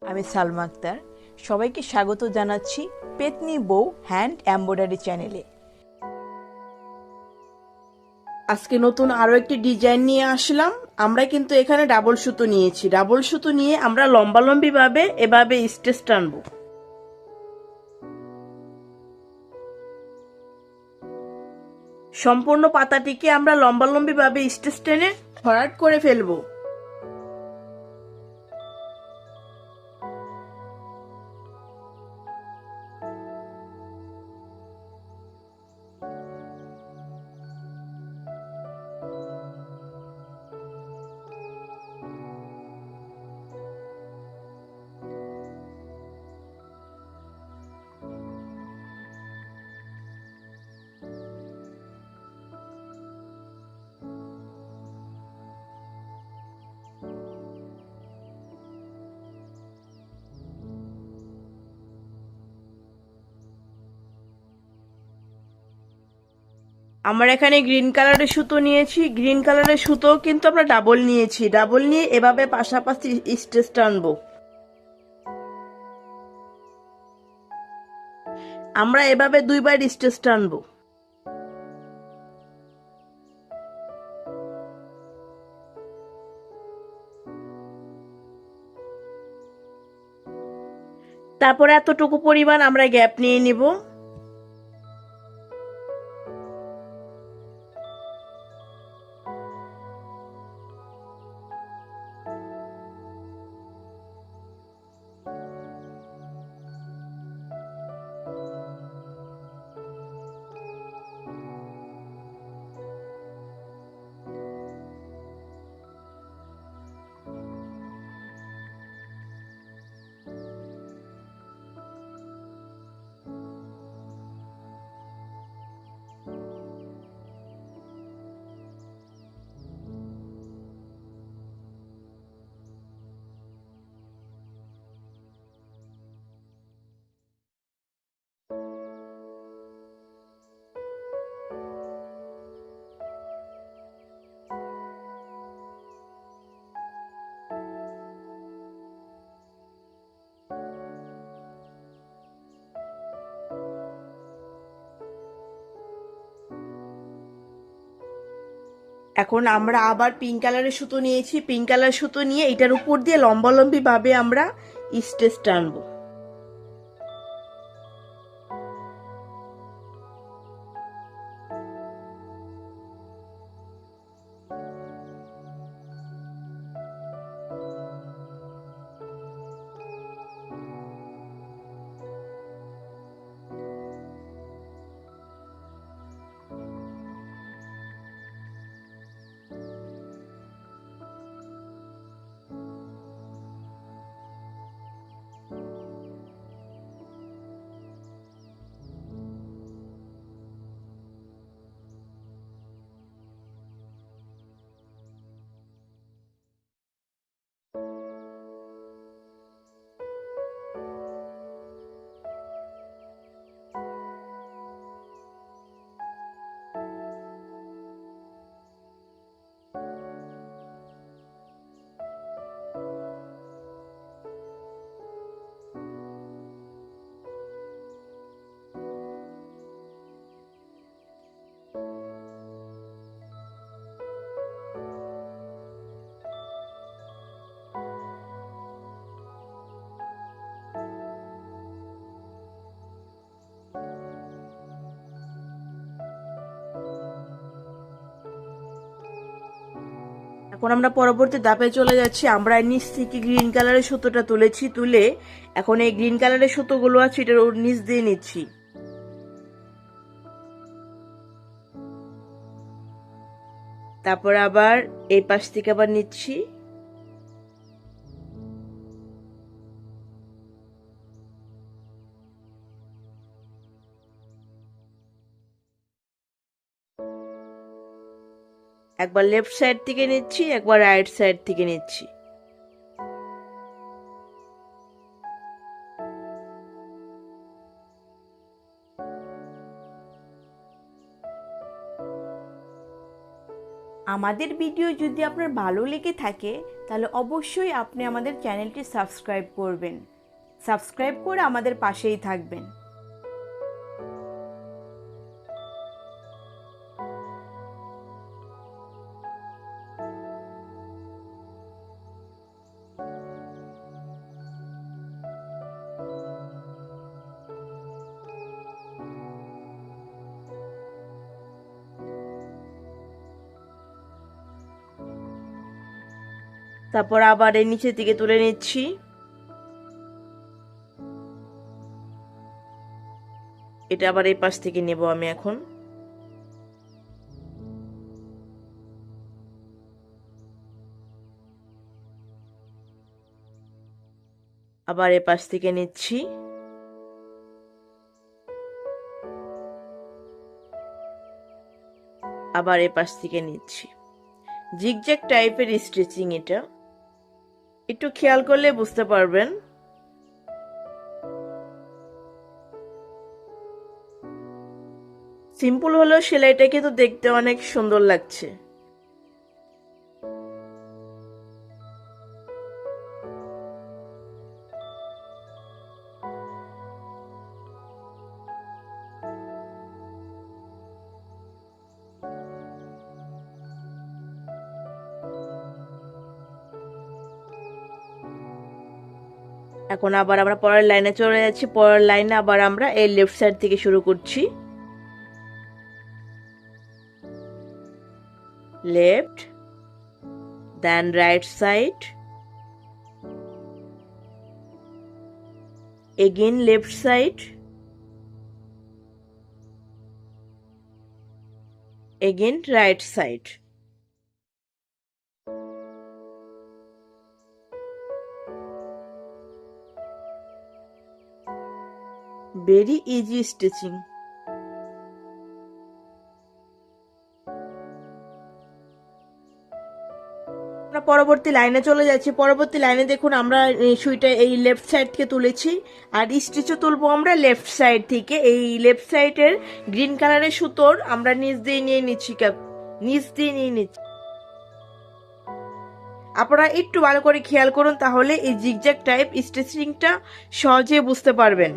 আমি সালমা আক্তার। সবাইকে স্বাগত জানাচ্ছি পেতনি বউ হ্যান্ড এমব্রয়ডারি চ্যানেলে। আজকে নতুন আরো একটি ডিজাইন নিয়ে আসলাম। আমরা কিন্তু এখানে ডাবল সুতো নিয়েছি। ডাবল সুতো নিয়ে আমরা লম্বালম্বি ভাবে এভাবে স্টেচ টানবো। সম্পূর্ণ পাতাটিকে আমরা লম্বালম্বি ভাবে স্টেচ টেনে ভরাট করে ফেলবো। আমরা এখানে গ্রিন কালারের সুতো নিয়েছি। গ্রিন কালারের সুতো কিন্তু আমরা ডাবল নিয়েছি। ডাবল নিয়ে এভাবে পাশাপাশি স্টেচ টানবো। আমরা এভাবে দুইবার স্টেচ টানবো। তারপরে এতটুকু পরিমাণ আমরা গ্যাপ নিয়ে নিব। এখন আমরা আবার পিঙ্ক কালারের সুতো নিয়েছি। পিঙ্ক কালার সুতো নিয়ে এটার উপর দিয়ে লম্বালম্বি ভাবে আমরা স্টেচ টানবো। এখন আমরা পরবর্তী ধাপে চলে যাচ্ছি। আমরা নিচ থেকে গ্রিন কালারের সুতোটা তুলেছি। তুলে এখন এই গ্রিন কালারের সুতোগুলো আছে এটার ওর নিচ দিয়ে নিচ্ছি। তারপর আবার এই পাশ থেকে আবার নিচ্ছি। একবার লেফট সাইড থেকে নিচ্ছি, একবার রাইট সাইড থেকে নিচ্ছি। আমাদের ভিডিও যদি আপনার ভালো লেগে থাকে তাহলে অবশ্যই আপনি আমাদের চ্যানেলটি সাবস্ক্রাইব করবেন। সাবস্ক্রাইব করে আমাদের পাশেই থাকবেন। তারপর আবার এই নিচের দিকে তুলে নিচ্ছি। এটা আবার এই পাশ থেকে নেব আমি এখন। আবার এই পাশ থেকে নিচ্ছি। আবার এই পাশ থেকে নিচ্ছি। জিগজ্যাগ টাইপের স্টিচিং এটা, একটু খেয়াল করলে বুঝতে পারবেন। সিম্পল হলেও সেলাইটা কিন্তু দেখতে অনেক সুন্দর লাগছে। এখন আবার আমরা পরের লাইনে চলে যাচ্ছি। পরের লাইনে আবার আমরা এই লেফট সাইড থেকে শুরু করছি। Left, then right side, again left side, again right side. very easy stitching। আমরা পরবর্তী লাইনে চলে যাচ্ছি। পরবর্তী লাইনে দেখুন আমরা সুইটা এই লেফট সাইড থেকে তুলেছি, আর স্টিচও তুলবো আমরা লেফট সাইড থেকে। এই লেফট সাইডের গ্রিন কালারের সুতোর আমরা নিচ দিয়ে নিয়ে নিচ্ছি, নিচ দিয়ে নিয়ে নিচ্ছি। আপনারা একটু ভালো করে খেয়াল করুন, তাহলে এই জিগজ্যাগ টাইপ স্টিচিংটা সহজে বুঝতে পারবেন।